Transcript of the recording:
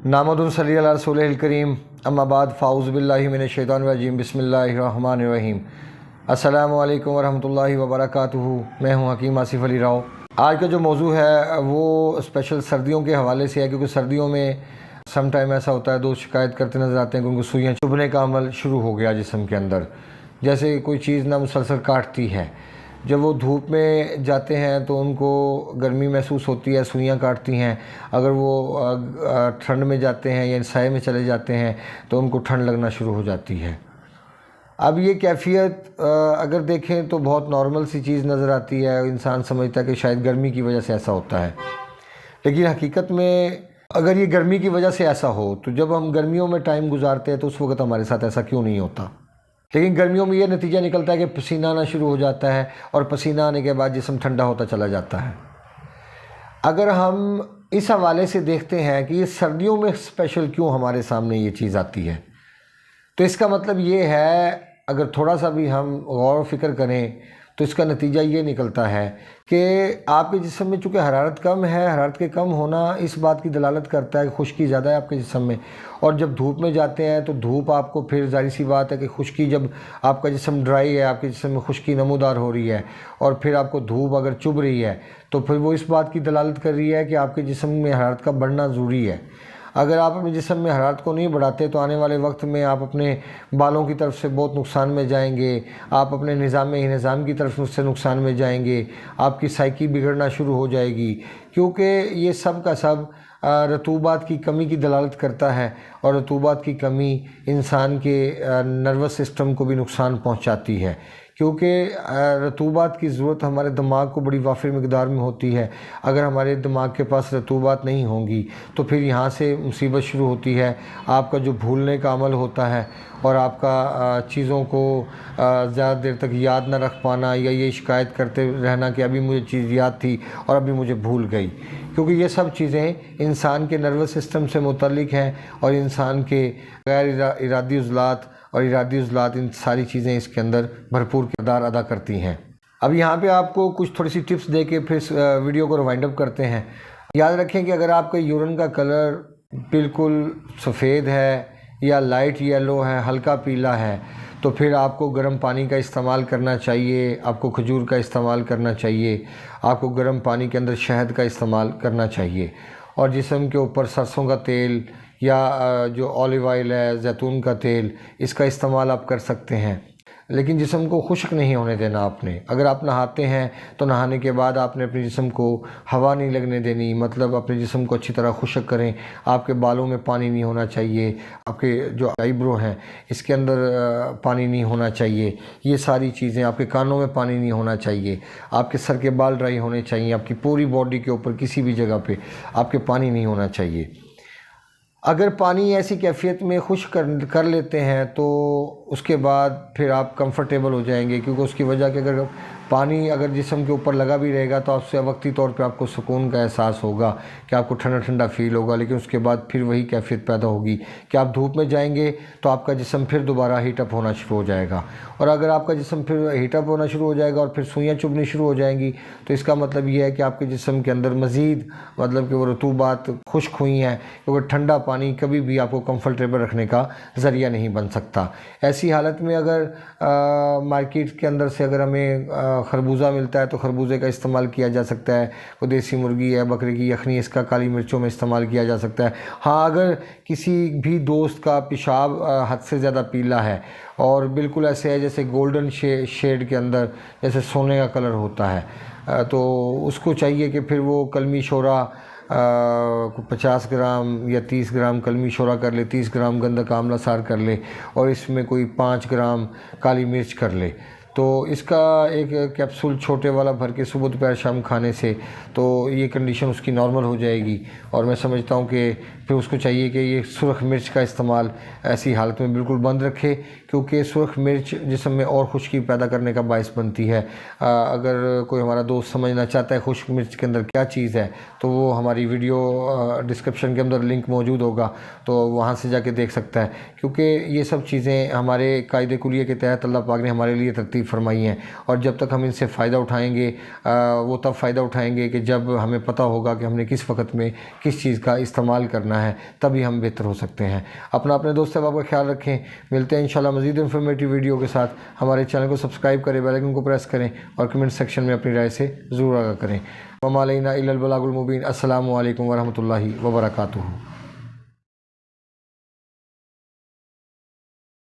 नामदुन सल्ली अला रसूलिल करीम अम्मा बाद फ़ाउज़ु बिल्लाहि मिनश शैतानिर रजीम बिस्मिल्लाहिर रहमानिर रहीम। अस्सलामु अलैकुम वरहमतुल्लाहि वबरकातुहू। मैं हूँ हकीम आसिफ़ अली राव। आज का जो मौजू है वो स्पेशल सर्दियों के हवाले से है, क्योंकि सर्दियों में सम टाइम ऐसा होता है, दोस्त शिकायत करते नज़र आते हैं कि उनको सुइयाँ चुभने का अमल शुरू हो गया जिस्म के अंदर, जैसे कोई चीज़ ना मुसलसल काटती है। जब वो धूप में जाते हैं तो उनको गर्मी महसूस होती है, सुइयाँ काटती हैं। अगर वो ठंड में जाते हैं या साए में चले जाते हैं तो उनको ठंड लगना शुरू हो जाती है। अब ये कैफियत अगर देखें तो बहुत नॉर्मल सी चीज़ नज़र आती है, इंसान समझता है कि शायद गर्मी की वजह से ऐसा होता है, लेकिन हकीकत में अगर ये गर्मी की वजह से ऐसा हो तो जब हम गर्मियों में टाइम गुजारते हैं तो उस वक्त हमारे साथ ऐसा क्यों नहीं होता। लेकिन गर्मियों में ये नतीजा निकलता है कि पसीना आना शुरू हो जाता है और पसीना आने के बाद जिस्म ठंडा होता चला जाता है। अगर हम इस हवाले से देखते हैं कि ये सर्दियों में स्पेशल क्यों हमारे सामने ये चीज़ आती है, तो इसका मतलब ये है, अगर थोड़ा सा भी हम गौर व फिक्र करें तो इसका नतीजा ये निकलता है कि आपके जिस्म में चूँकि हरारत कम है, हरारत के कम होना इस बात की दलालत करता है कि खुश्की ज़्यादा है आपके जिस्म में। और जब धूप में जाते हैं तो धूप आपको, फिर जाहिर सी बात है कि खुश्की, जब आपका जिस्म ड्राई है, आपके जिस्म में खुश्की नमूदार हो रही है और फिर आपको धूप अगर चुभ रही है तो फिर वो इस बात की दलालत कर रही है कि आपके जिस्म में हरारत का बढ़ना ज़रूरी है। अगर आप अपने जिस्म में हरारत को नहीं बढ़ाते तो आने वाले वक्त में आप अपने बालों की तरफ से बहुत नुकसान में जाएंगे, आप अपने निज़ाम की तरफ से नुकसान में जाएंगे, आपकी साइकी बिगड़ना शुरू हो जाएगी, क्योंकि ये सब का सब रतूबात की कमी की दलालत करता है और रतूबात की कमी इंसान के नर्वस सिस्टम को भी नुकसान पहुंचाती है, क्योंकि रतूबात की ज़रूरत हमारे दिमाग को बड़ी वाफिर मिक़दार में होती है। अगर हमारे दिमाग के पास रतूबात नहीं होंगी तो फिर यहाँ से मुसीबत शुरू होती है। आपका जो भूलने का अमल होता है और आपका चीज़ों को ज़्यादा देर तक याद न रख पाना, या ये शिकायत करते रहना कि अभी मुझे चीज़ याद थी और अभी मुझे भूल गई, क्योंकि ये सब चीज़ें इंसान के नर्वस सिस्टम से मुतल्लिक हैं और इंसान के गैर इरादी उज़लात और इरादी उज़लात, इन सारी चीज़ें इसके अंदर भरपूर किरदार अदा करती हैं। अब यहाँ पे आपको कुछ थोड़ी सी टिप्स दे के फिर वीडियो को रिवाइंड अप करते हैं। याद रखें कि अगर आपका यूरिन का कलर बिल्कुल सफ़ेद है या लाइट येलो है, हल्का पीला है, तो फिर आपको गर्म पानी का इस्तेमाल करना चाहिए, आपको खजूर का इस्तेमाल करना चाहिए, आपको गर्म पानी के अंदर शहद का इस्तेमाल करना चाहिए, और जिस्म के ऊपर सरसों का तेल या जो ऑलिव ऑयल है, जैतून का तेल, इसका इस्तेमाल आप कर सकते हैं। लेकिन जिस्म को खुश्क नहीं होने देना आपने। अगर आप नहाते हैं तो नहाने के बाद आपने अपने जिस्म को हवा नहीं लगने देनी, मतलब अपने जिस्म को अच्छी तरह खुश्क करें। आपके बालों में पानी नहीं होना चाहिए, आपके जो आईब्रो हैं इसके अंदर पानी नहीं होना चाहिए, ये सारी चीज़ें, आपके कानों में पानी नहीं होना चाहिए, आपके सर के बाल ड्राई होने चाहिए, आपकी पूरी बॉडी के ऊपर किसी भी जगह पे आपके पानी नहीं होना चाहिए। अगर पानी ऐसी कैफियत में खुश्क कर लेते हैं तो उसके बाद फिर आप कंफर्टेबल हो जाएंगे, क्योंकि उसकी वजह कि अगर पानी अगर जिस्म के ऊपर लगा भी रहेगा तो आपसे वक्ती तौर पे आपको सुकून का एहसास होगा कि आपको ठंडा ठंडा फील होगा, लेकिन उसके बाद फिर वही कैफियत पैदा होगी कि आप धूप में जाएंगे तो आपका जिस्म फिर दोबारा हीटअप होना शुरू हो जाएगा। और अगर आपका जिस्म फिर हीटअप होना शुरू हो जाएगा और फिर सुइयाँ चुभनी शुरू हो जाएंगी तो इसका मतलब ये है कि आपके जिस्म के अंदर मज़ीद, मतलब कि वो रतूबात खुश्क हुई हैं, क्योंकि ठंडा पानी कभी भी आपको कंफर्टेबल रखने का ज़रिया नहीं बन सकता। ऐसी हालत में अगर मार्केट के अंदर से अगर हमें खरबूजा मिलता है तो खरबूजे का इस्तेमाल किया जा सकता है। कोई देसी मुर्गी है, बकरे की यखनी, इसका काली मिर्चों में इस्तेमाल किया जा सकता है। हाँ, अगर किसी भी दोस्त का पेशाब हद से ज़्यादा पीला है और बिल्कुल ऐसे है जैसे गोल्डन शेड के अंदर जैसे सोने का कलर होता है, तो उसको चाहिए कि फिर वो कलमी शोरा 50 ग्राम या 30 ग्राम कलमी शोरा कर ले, 30 ग्राम गंधक आंवला सार कर ले और इसमें कोई 5 ग्राम काली मिर्च कर ले। तो इसका एक कैप्सूल छोटे वाला भर के सुबह दोपहर शाम खाने से तो ये कंडीशन उसकी नॉर्मल हो जाएगी। और मैं समझता हूँ कि फिर उसको चाहिए कि ये सुरख मिर्च का इस्तेमाल ऐसी हालत में बिल्कुल बंद रखे, क्योंकि सुरख मिर्च जिस्म में और खुश्की पैदा करने का बायस बनती है। अगर कोई हमारा दोस्त समझना चाहता है खुश्क मिर्च के अंदर क्या चीज़ है तो वो हमारी वीडियो डिस्क्रिप्शन के अंदर लिंक मौजूद होगा, तो वहाँ से जाके देख सकता है। क्योंकि ये सब चीज़ें हमारे कायदे कुलिये के तहत अल्लाह पाक ने हमारे लिए तरतीब نصیب فرمائی ہیں، اور جب تک ہم ان سے فائدہ اٹھائیں گے وہ تب فائدہ اٹھائیں گے کہ جب ہمیں پتہ ہوگا کہ ہم نے کس وقت میں کس چیز کا استعمال کرنا ہے، تبھی ہم بہتر ہو سکتے ہیں۔ اپنے دوست احباب کا خیال رکھیں، ملتے ہیں انشاءاللہ مزید انفارمیٹیو ویڈیو کے ساتھ۔ ہمارے چینل کو سبسکرائب کریں، بیل آئیکن کو پریس کریں، اور کمنٹ سیکشن میں اپنی رائے سے ضرور آگاہ کریں۔ وما علینا الا البلاغ المبین۔ السلام علیکم ورحمۃ اللہ وبرکاتہ۔